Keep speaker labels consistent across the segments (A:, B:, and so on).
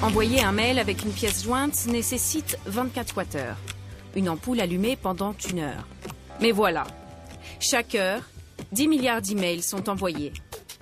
A: Envoyer un mail avec une pièce jointe nécessite 24 Wh. Une ampoule allumée pendant 1 heure. Mais voilà, chaque heure, 10 milliards d'emails sont envoyés.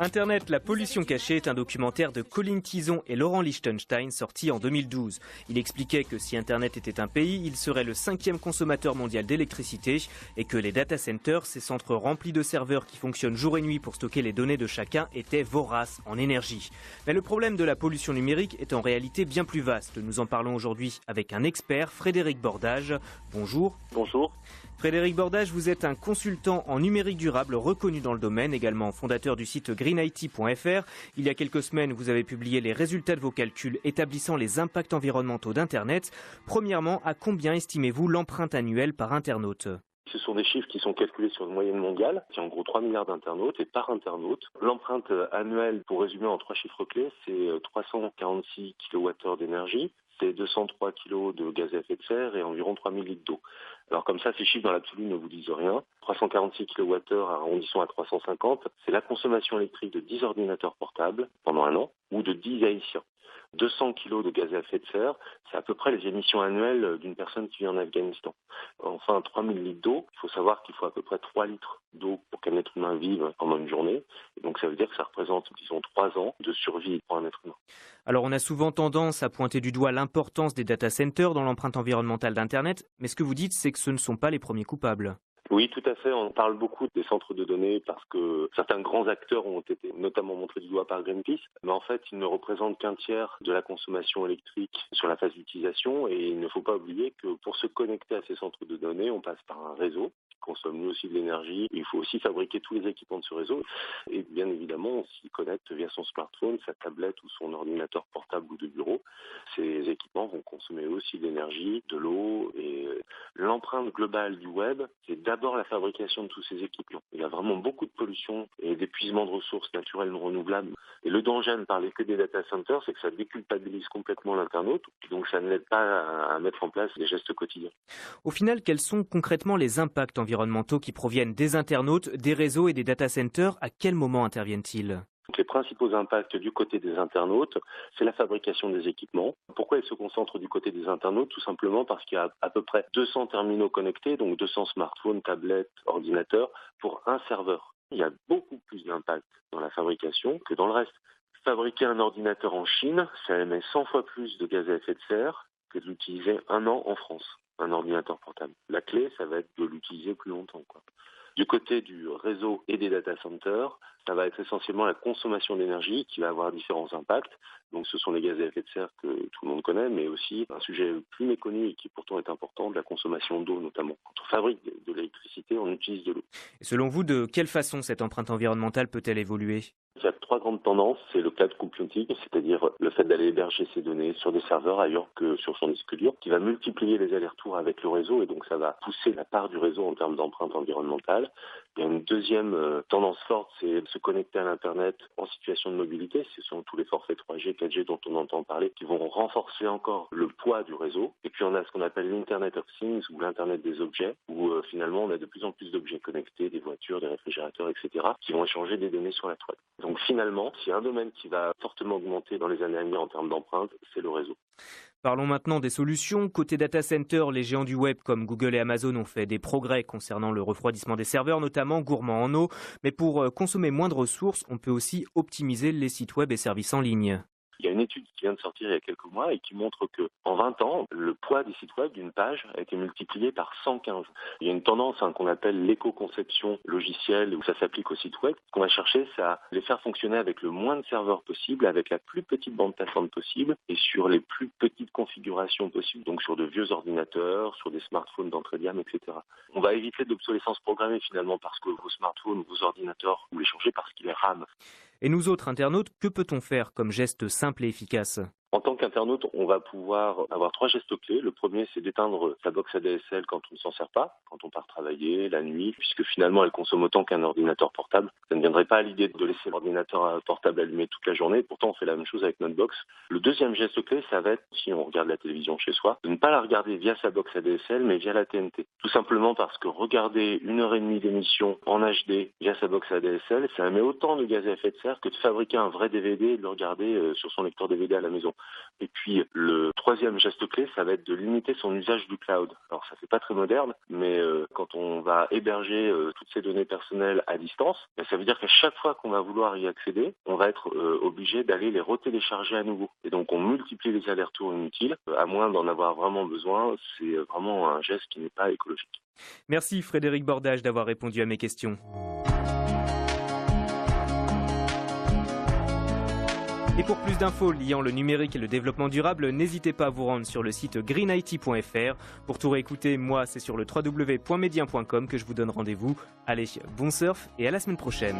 B: Internet, la pollution cachée est un documentaire de Colin Tison et Laurent Lichtenstein sorti en 2012. Il expliquait que si Internet était un pays, il serait le 5e consommateur mondial d'électricité et que les data centers, ces centres remplis de serveurs qui fonctionnent jour et nuit pour stocker les données de chacun, étaient voraces en énergie. Mais le problème de la pollution numérique est en réalité bien plus vaste. Nous en parlons aujourd'hui avec un expert, Frédéric Bordage. Bonjour.
C: Bonjour.
B: Frédéric Bordage, vous êtes un consultant en numérique durable reconnu dans le domaine, également fondateur du site greenIT.fr. Il y a quelques semaines, vous avez publié les résultats de vos calculs établissant les impacts environnementaux d'Internet. Premièrement, à combien estimez-vous l'empreinte annuelle par internaute ?
C: Ce sont des chiffres qui sont calculés sur une moyenne mondiale, c'est en gros 3 milliards d'internautes, et par internaute, l'empreinte annuelle, pour résumer en 3 chiffres clés, c'est 346 kWh d'énergie, c'est 203 kg de gaz à effet de serre et environ 3000 litres d'eau. Alors comme ça, ces chiffres dans l'absolu ne vous disent rien. 346 kWh, arrondissons à 350, c'est la consommation électrique de 10 ordinateurs portables pendant un an, ou de 10 Haïtiens. 200 kg de gaz à effet de serre, c'est à peu près les émissions annuelles d'une personne qui vit en Afghanistan. Enfin, 3000 litres d'eau, il faut savoir qu'il faut à peu près 3 litres d'eau pour qu'un être humain vive pendant une journée. Et donc ça veut dire que ça représente, disons, 3 ans de survie pour un être humain.
B: Alors on a souvent tendance à pointer du doigt l'importance des data centers dans l'empreinte environnementale d'Internet, mais ce que vous dites, c'est que ce ne sont pas les premiers coupables.
C: Oui, tout à fait. On parle beaucoup des centres de données parce que certains grands acteurs ont été notamment montrés du doigt par Greenpeace. Mais en fait, ils ne représentent qu'un tiers de la consommation électrique sur la phase d'utilisation. Et il ne faut pas oublier que pour se connecter à ces centres de données, on passe par un réseau qui consomme lui aussi de l'énergie. Il faut aussi fabriquer tous les équipements de ce réseau. Et bien évidemment, on s'y connecte via son smartphone, sa tablette ou son ordinateur portable ou de bureau. Ces équipements vont consommer aussi de l'énergie, de l'eau. Et l'empreinte globale du web, c'est d'abord la fabrication de tous ces équipements. Il y a vraiment beaucoup de pollution et d'épuisement de ressources naturelles non renouvelables. Et le danger à ne parler que des data centers, c'est que ça déculpabilise complètement l'internaute, donc ça ne l'aide pas à mettre en place des gestes quotidiens.
B: Au final, quels sont concrètement les impacts environnementaux qui proviennent des internautes, des réseaux et des data centers ? À quel moment interviennent-ils ?
C: Les principaux impacts du côté des internautes, c'est la fabrication des équipements. Pourquoi ils se concentrent du côté des internautes ? Tout simplement parce qu'il y a à peu près 200 terminaux connectés, donc 200 smartphones, tablettes, ordinateurs, pour un serveur. Il y a beaucoup plus d'impact dans la fabrication que dans le reste. Fabriquer un ordinateur en Chine, ça émet 100 fois plus de gaz à effet de serre que de l'utiliser un an en France, un ordinateur portable. La clé, ça va être de l'utiliser plus longtemps, quoi. Du côté du réseau et des data centers, ça va être essentiellement la consommation d'énergie qui va avoir différents impacts. Donc ce sont les gaz à effet de serre que tout le monde connaît, mais aussi un sujet plus méconnu et qui pourtant est important, de la consommation d'eau notamment. Quand on fabrique de l'électricité, on utilise de l'eau.
B: Et selon vous, de quelle façon cette empreinte environnementale peut-elle évoluer ?
C: Il y a 3 grandes tendances. C'est le cloud computing, c'est-à-dire le fait d'aller héberger ses données sur des serveurs ailleurs que sur son disque dur, qui va multiplier les allers-retours avec le réseau et donc ça va pousser la part du réseau en termes d'empreinte environnementale. Il y a une deuxième tendance forte, c'est de se connecter à l'Internet en situation de mobilité. Ce sont tous les forfaits 3G, 4G dont on entend parler qui vont renforcer encore le poids du réseau. Et puis on a ce qu'on appelle l'Internet of Things ou l'Internet des objets, où finalement on a de plus en plus d'objets connectés, des voitures, des réfrigérateurs, etc., qui vont échanger des données sur la toile. Donc finalement, s'il y a un domaine qui va fortement augmenter dans les années à venir en termes d'empreinte, c'est le réseau.
B: Parlons maintenant des solutions. Côté data center, les géants du web comme Google et Amazon ont fait des progrès concernant le refroidissement des serveurs, notamment gourmands en eau. Mais pour consommer moins de ressources, on peut aussi optimiser les sites web et services en ligne.
C: Il y a une étude qui vient de sortir il y a quelques mois et qui montre que en 20 ans, le poids des sites web d'une page a été multiplié par 115. Il y a une tendance qu'on appelle l'éco-conception logicielle où ça s'applique aux sites web. Ce qu'on va chercher, c'est à les faire fonctionner avec le moins de serveurs possible, avec la plus petite bande passante possible et sur les plus petites configurations possibles, donc sur de vieux ordinateurs, sur des smartphones d'entrée de gamme, etc. On va éviter de l'obsolescence programmée finalement parce que vos smartphones, vos ordinateurs, vous les changez parce qu'ils rament.
B: Et nous autres internautes, que peut-on faire comme geste simple et efficace ?
C: En tant qu'internaute, on va pouvoir avoir 3 gestes clés. Le premier, c'est d'éteindre sa box ADSL quand on ne s'en sert pas, quand on part travailler, la nuit, puisque finalement, elle consomme autant qu'un ordinateur portable. Ça ne viendrait pas à l'idée de laisser l'ordinateur portable allumé toute la journée. Pourtant, on fait la même chose avec notre box. Le deuxième geste clé, ça va être, si on regarde la télévision chez soi, de ne pas la regarder via sa box ADSL, mais via la TNT. Tout simplement parce que regarder 1h30 d'émission en HD via sa box ADSL, ça émet autant de gaz à effet de serre que de fabriquer un vrai DVD et de le regarder sur son lecteur DVD à la maison. Et puis le troisième geste clé, ça va être de limiter son usage du cloud. Alors ça fait pas très moderne, mais quand on va héberger toutes ces données personnelles à distance, ça veut dire qu'à chaque fois qu'on va vouloir y accéder, on va être obligé d'aller les retélécharger à nouveau. Et donc on multiplie les allers-retours inutiles, à moins d'en avoir vraiment besoin. C'est vraiment un geste qui n'est pas écologique.
B: Merci Frédéric Bordage d'avoir répondu à mes questions. Et pour plus d'infos liant le numérique et le développement durable, n'hésitez pas à vous rendre sur le site greenit.fr. Pour tout réécouter, moi, c'est sur le www.medien.com que je vous donne rendez-vous. Allez, bon surf et à la semaine prochaine.